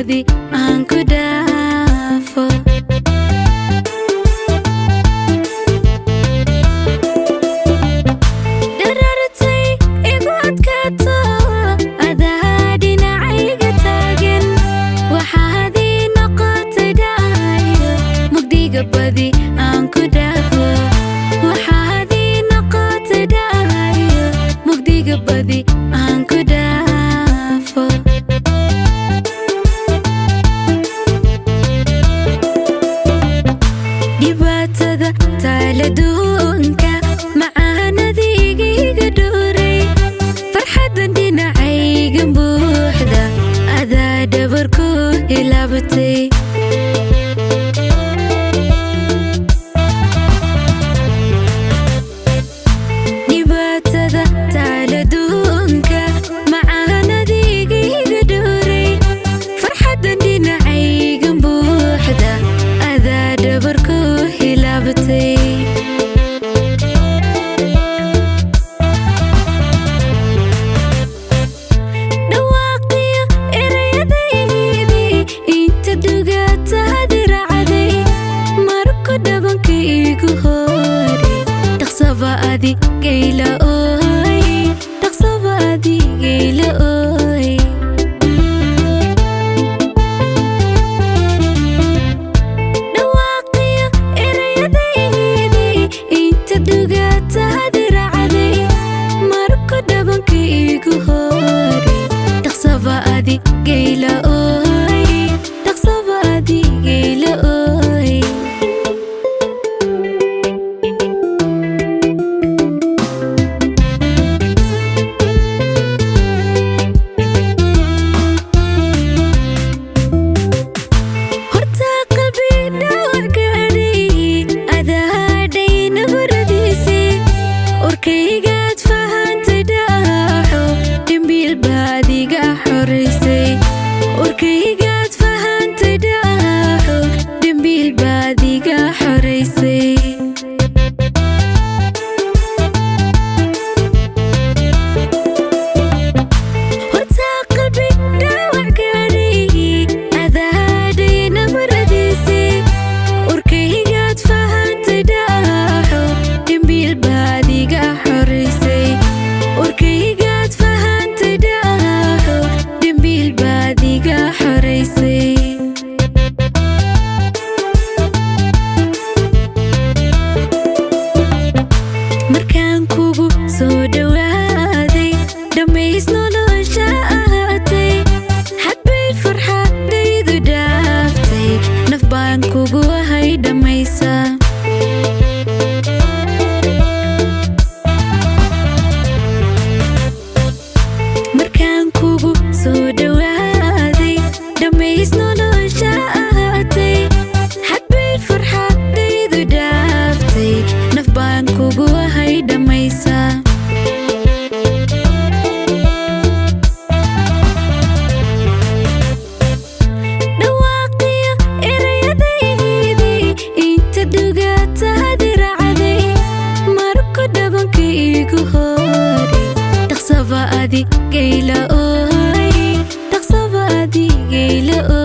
badi aan ku dhaafo dharartay igu adkaato adaa dhinacayga taagan waxaad ii noqotay dhaayo mugdiga badi aan ku dhaafo waxaad ii noqotay dhaayo mugdiga badi aan ku dhaafo dhibaatada taaladuunka macaanadiigiga dhuuray farxadan dhinacayga buuxda adaa dhabarku hilaabatay dhibaatada taaladuunka macaanadiigiga dhuuray farxadan dhinacayga buuxda adaa dhabarku hilaabatay dhawaaqiyo erayadaydii inta dhugaataadi raacday marku dhabanka igu hori dhaqsaba adigayla ooy dhaqsaba adigayla ooy dhawaaqiyo erayadaydii inta dhugaataadi raacday marku dhabanka igu hori dhaqsaba adigayla ooy dhaqsaba adigayla ooy horta qalbi dhaawac gaadhay adaa dhayna baradiisay urkaygaad fahantay dhaaxo dhimbiil baad iga xoraysay urkaygaad fahantay dhaaxo dhimbiil baad iga xoraysay horta qalbi dhaawac gaadhay adaa dhayna baradiisay urkaygaad fahantay dhaaxo dhimbiil baad iga xoraysay urkaygaad fahantay dhaaxo dhimbiil baad iga xoraysay markaan kugu soo dhawaaday dhammays nolosha ahaatay xadbay farxadaydu dhaaftay naf baan kugu ahay dhammaysa markaan kugu soo dhawaaday dhammays nolosha ahaatay xadbay farxadaydu dhaaftay naf baan kugu ahay dhammaysa dhawaaqiyo erayadaydii inta dhugaataadi raacday marku dhabanka igu hori dhaqsaba adigayla ooy dhaqsaba adigayla ooy